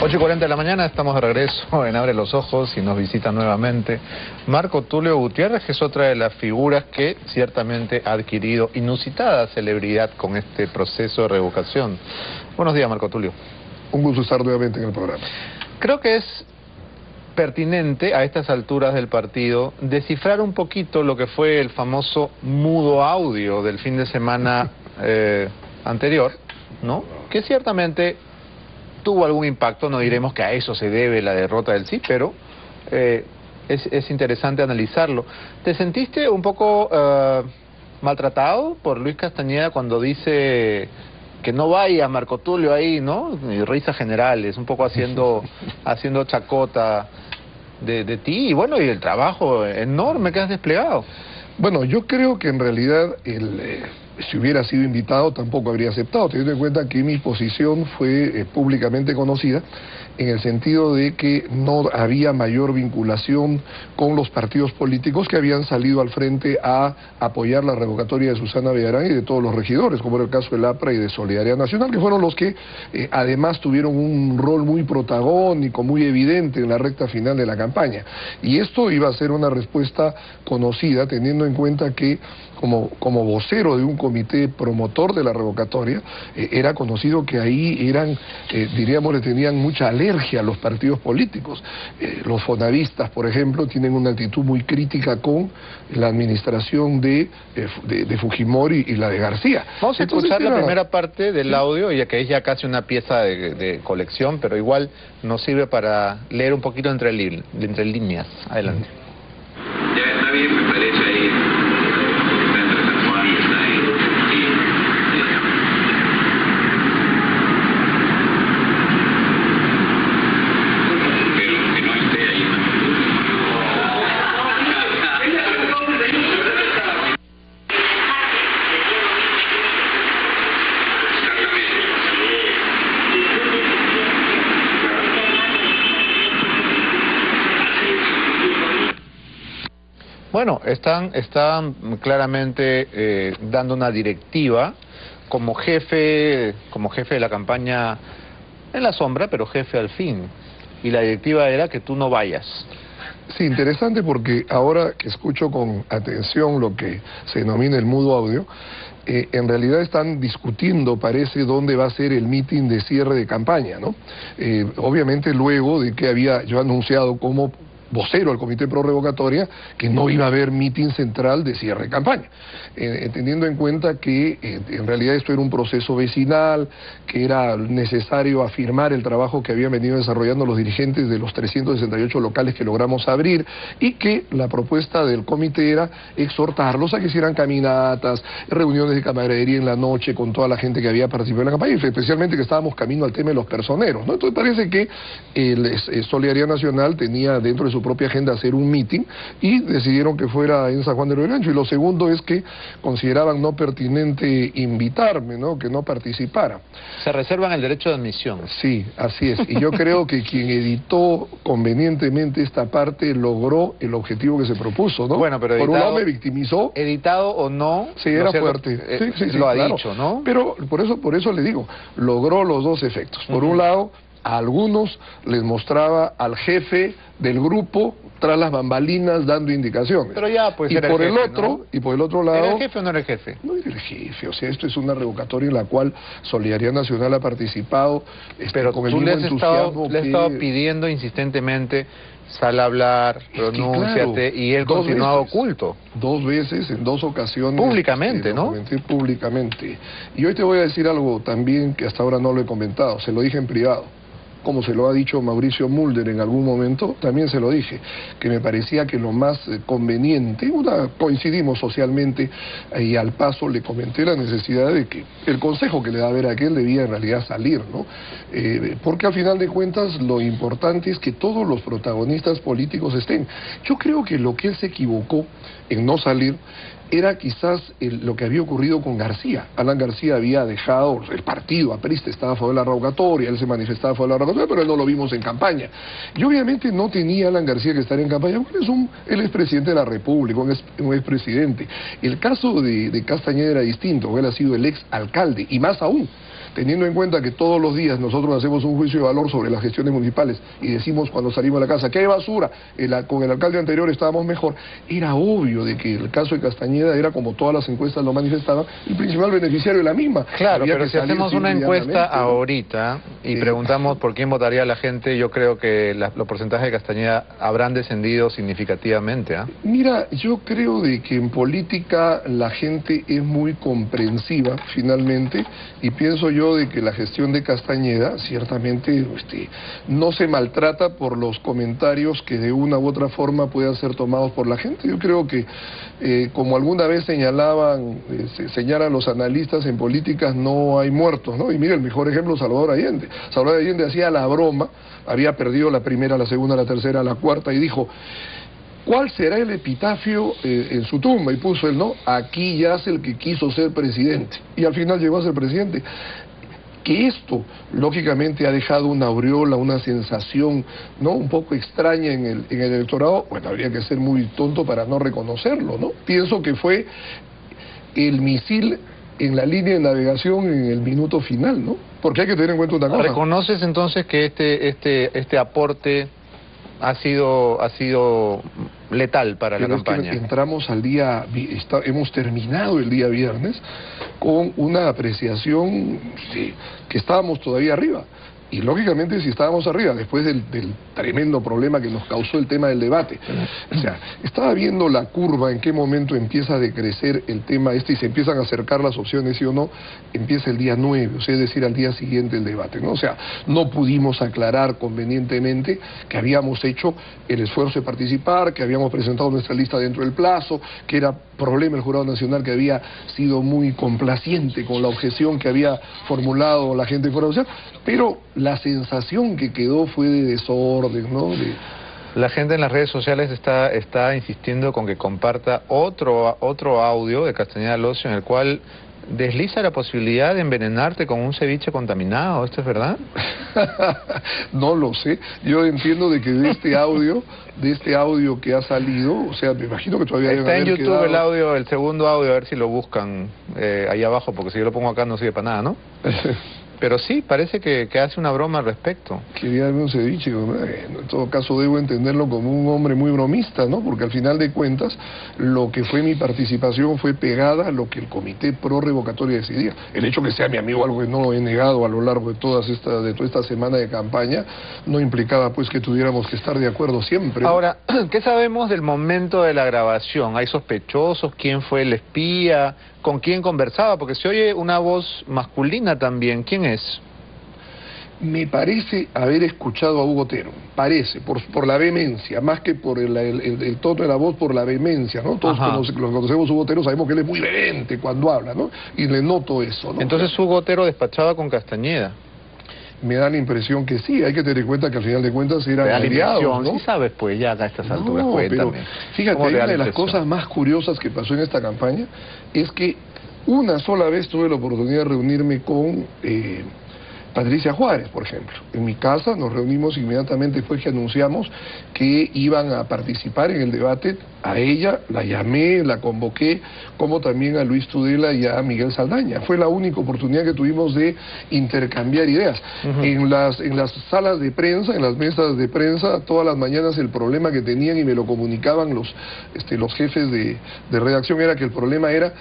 8:40 de la mañana, estamos de regreso en Abre los Ojos y nos visita nuevamente Marco Tulio Gutiérrez, que es otra de las figuras que ciertamente ha adquirido inusitada celebridad con este proceso de revocación. Buenos días, Marco Tulio. Un gusto estar nuevamente en el programa. Creo que es pertinente a estas alturas del partido descifrar un poquito lo que fue el famoso mudo audio del fin de semana anterior, ¿no? Que ciertamente tuvo algún impacto, no diremos que a eso se debe la derrota del sí, pero es interesante analizarlo. ¿Te sentiste un poco maltratado por Luis Castañeda cuando dice que no vaya Marco Tulio ahí, ¿no? Y risas generales, un poco haciendo chacota de ti y bueno, y el trabajo enorme que has desplegado? Bueno, yo creo que en realidad si hubiera sido invitado tampoco habría aceptado, teniendo en cuenta que mi posición fue públicamente conocida en el sentido de que no había mayor vinculación con los partidos políticos que habían salido al frente a apoyar la revocatoria de Susana Villarán y de todos los regidores, como era el caso del APRA y de Solidaridad Nacional, que fueron los que además tuvieron un rol muy protagónico, muy evidente en la recta final de la campaña. Y esto iba a ser una respuesta conocida, teniendo en cuenta que como vocero de un comité promotor de la revocatoria, era conocido que ahí diríamos, le tenían mucha alergia a los partidos políticos. Los fonavistas, por ejemplo, tienen una actitud muy crítica con la administración de Fujimori y la de García. Vamos a escuchar la primera parte del audio, ya que es ya casi una pieza de colección, pero igual nos sirve para leer un poquito entre líneas. Adelante. Ya está bien, me parece ahí. Bueno, están claramente dando una directiva como jefe de la campaña en la sombra, pero jefe al fin. Y la directiva era que tú no vayas. Sí, interesante porque ahora que escucho con atención lo que se denomina el mudo audio, en realidad están discutiendo, parece, dónde va a ser el mitin de cierre de campaña, ¿no? Obviamente luego de que había yo anunciado como vocero al Comité Pro Revocatoria que no iba a haber mitin central de cierre de campaña, teniendo en cuenta que en realidad esto era un proceso vecinal, que era necesario afirmar el trabajo que habían venido desarrollando los dirigentes de los 368 locales que logramos abrir, y que la propuesta del comité era exhortarlos a que hicieran caminatas, reuniones de camaradería en la noche con toda la gente que había participado en la campaña, y especialmente que estábamos camino al tema de los personeros, ¿no? Entonces parece que Solidaridad Nacional tenía dentro de su propia agenda hacer un mitin y decidieron que fuera en San Juan de Lurigancho. Y lo segundo es que consideraban no pertinente invitarme, ¿no? Que no participara. Se reservan el derecho de admisión. Sí, así es. Y yo creo que quien editó convenientemente esta parte logró el objetivo que se propuso, ¿no? Bueno, pero por un lado me victimizó. Editado o no. Sí, era fuerte. Sí, lo ha claro dicho, ¿no? Pero por eso le digo, logró los dos efectos. Por un lado, a algunos les mostraba al jefe del grupo tras las bambalinas dando indicaciones. Pero ya, pues, y era por el jefe, otro, ¿no? Y por el otro lado... ¿Era el jefe o no era el jefe? No era el jefe, o sea, esto es una revocatoria en la cual Solidaridad Nacional ha participado. Pero con el tú mismo le has entusiasmo estado pidiendo insistentemente, sal a hablar, pronúnciate, claro, y él continuaba oculto. 2 veces, en 2 ocasiones. Públicamente, ¿no? Lo comenté públicamente. Y hoy te voy a decir algo también que hasta ahora no lo he comentado, se lo dije en privado. Como se lo ha dicho Mauricio Mulder en algún momento, también se lo dije, que me parecía que lo más conveniente, coincidimos socialmente, y al paso le comenté la necesidad de que el consejo que le da a ver a aquel debía en realidad salir, ¿no? Porque al final de cuentas lo importante es que todos los protagonistas políticos estén. Yo creo que lo que él se equivocó en no salir era quizás lo que había ocurrido con García. Alan García había dejado el partido aprista, estaba a favor de la revocatoria, él se manifestaba a favor de la revocatoria, pero él no lo vimos en campaña. Y obviamente no tenía Alan García que estar en campaña, porque él es presidente de la República, un expresidente. El caso de Castañeda era distinto, él ha sido el ex alcalde, y más aún, teniendo en cuenta que todos los días nosotros hacemos un juicio de valor sobre las gestiones municipales y decimos cuando salimos de la casa que hay basura, con el alcalde anterior estábamos mejor, era obvio de que el caso de Castañeda era, como todas las encuestas lo manifestaban, el principal beneficiario de la misma. Claro, Había pero que si hacemos una encuesta ahorita y preguntamos por quién votaría la gente, yo creo que los porcentajes de Castañeda habrán descendido significativamente. Mira, yo creo de que en política la gente es muy comprensiva finalmente, y pienso yo de que la gestión de Castañeda ciertamente no se maltrata por los comentarios que de una u otra forma puedan ser tomados por la gente. Yo creo que como alguna vez señalan los analistas en políticas, no hay muertos, ¿no? Y mira, el mejor ejemplo, Salvador Allende. Salvador Allende hacía la broma, había perdido la primera, la segunda, la tercera, la cuarta, y dijo: ¿cuál será el epitafio en su tumba? Y puso él, ¿no? Aquí yace el que quiso ser presidente. Y al final llegó a ser presidente. Que esto, lógicamente, ha dejado una aureola, una sensación, ¿no?, un poco extraña en el electorado. Bueno, habría que ser muy tonto para no reconocerlo, ¿no? Pienso que fue el misil en la línea de navegación en el minuto final, ¿no? Porque hay que tener en cuenta una cosa. ¿Reconoces entonces que este aporte ha sido letal para la campaña? Es que entramos al día, hemos terminado el día viernes con una apreciación que estábamos todavía arriba. Y lógicamente, si estábamos arriba, después del tremendo problema que nos causó el tema del debate, o sea, estaba viendo la curva, en qué momento empieza a decrecer el tema y se empiezan a acercar las opciones, sí o no, empieza el día 9, o sea, es decir, al día siguiente el debate, ¿no? O sea, no pudimos aclarar convenientemente que habíamos hecho el esfuerzo de participar, que habíamos presentado nuestra lista dentro del plazo, que era problema el Jurado Nacional, que había sido muy complaciente con la objeción que había formulado la gente de Fuerza Social, pero la sensación que quedó fue de desorden, ¿no? La gente en las redes sociales está insistiendo con que comparta otro audio de Castañeda Alosio en el cual desliza la posibilidad de envenenarte con un ceviche contaminado. ¿Esto es verdad? No lo sé. Yo entiendo de que de este audio que ha salido, o sea, me imagino que todavía está en YouTube el segundo audio, a ver si lo buscan ahí abajo, porque si yo lo pongo acá no sirve para nada, ¿no? Pero sí, parece que hace una broma al respecto. Quería darme un ceviche, en todo caso debo entenderlo como un hombre muy bromista, ¿no? Porque al final de cuentas, lo que fue mi participación fue pegada a lo que el Comité Pro Revocatoria decidía. El hecho que sea mi amigo, algo que no he negado a lo largo de toda esta semana de campaña, no implicaba pues que tuviéramos que estar de acuerdo siempre. Ahora, ¿qué sabemos del momento de la grabación? ¿Hay sospechosos? ¿Quién fue el espía? ¿Con quién conversaba? Porque se oye una voz masculina también. ¿Quién es? Me parece haber escuchado a Hugo Otero, parece, por la vehemencia, más que por el tono de la voz, por la vehemencia, ¿no? Todos los que conocemos a Hugo Otero sabemos que él es muy vehemente cuando habla, ¿no? Y le noto eso, ¿no? Entonces Hugo Otero despachaba con Castañeda. Me da la impresión que sí, hay que tener en cuenta que al final de cuentas eran aliados, ¿no? Sí sabes, pues, ya a estas alturas, cuéntame. Pero fíjate, una de las cosas más curiosas que pasó en esta campaña es que una sola vez tuve la oportunidad de reunirme con Patricia Juárez, por ejemplo. En mi casa nos reunimos inmediatamente después que anunciamos que iban a participar en el debate. A ella la llamé, la convoqué, como también a Luis Tudela y a Miguel Saldaña. Fue la única oportunidad que tuvimos de intercambiar ideas. En las salas de prensa, en las mesas de prensa, todas las mañanas el problema que tenían, y me lo comunicaban los jefes de redacción, era que el problema era: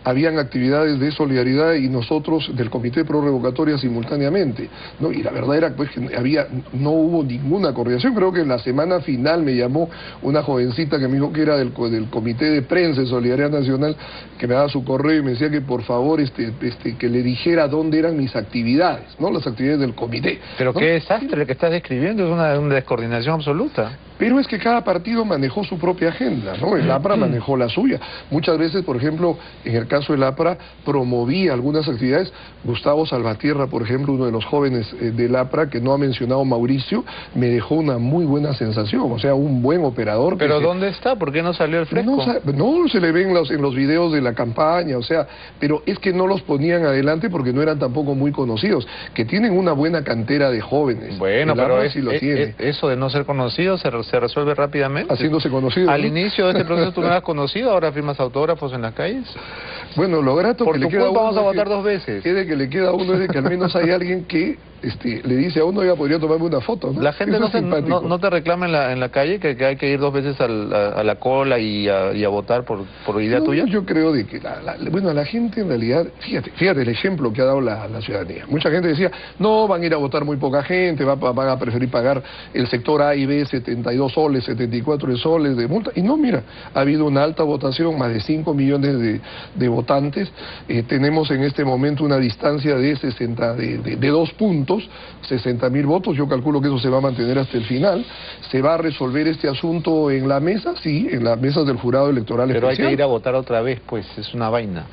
habían actividades de solidaridad y nosotros del Comité Pro Revocatoria simultáneamente, ¿no? Y la verdad era pues que no hubo ninguna coordinación. Creo que en la semana final me llamó una jovencita que me dijo que era del Comité de Prensa de Solidaridad Nacional, que me daba su correo y me decía que por favor que le dijera dónde eran mis actividades, ¿no? Las actividades del comité. Pero ¿no? Qué desastre que estás describiendo, es una descoordinación absoluta. Pero es que cada partido manejó su propia agenda, ¿no? El APRA manejó la suya. Muchas veces, por ejemplo, en el caso del APRA, promovía algunas actividades. Gustavo Salvatierra, por ejemplo, uno de los jóvenes del APRA, que no ha mencionado Mauricio, me dejó una muy buena sensación, o sea, un buen operador. ¿Pero dónde está? ¿Por qué no salió al fresco? No se le ven en los videos de la campaña, o sea, pero es que no los ponían adelante porque no eran tampoco muy conocidos, que tienen una buena cantera de jóvenes. Bueno, pero eso de no ser conocido se resuelve rápidamente. Haciéndose conocido. Al inicio de este proceso tú no eras conocido, ahora firmas autógrafos en las calles. Bueno, lo grato Por que tu le queda a culpa uno vamos a es votar 2 veces. que de que le queda a uno es de que al menos hay alguien que le dice a uno, ya podría tomarme una foto, ¿no? La gente Eso no, es se, simpático. no te reclama en la calle que hay que ir 2 veces a la cola y a votar por idea No, tuya. yo creo de que la gente en realidad, fíjate el ejemplo que ha dado la ciudadanía. Mucha gente decía, no, van a ir a votar muy poca gente, van a preferir pagar el sector A y B 72 soles, 74 soles de multa. Y no, mira, ha habido una alta votación, más de 5 millones de votantes. Tenemos en este momento una distancia de 2 puntos, 60.000 votos. Yo calculo que eso se va a mantener hasta el final. ¿Se va a resolver este asunto en la mesa? Sí, en las mesas del jurado electoral Pero hay especial. que ir a votar otra vez, pues, es una vaina.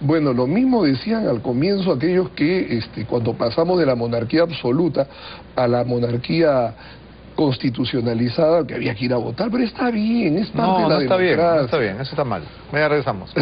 Bueno, lo mismo decían al comienzo aquellos que cuando pasamos de la monarquía absoluta a la monarquía constitucionalizada, que había que ir a votar, pero está bien, es parte de la No está bien, democracia. no está bien, eso está mal. Ya regresamos.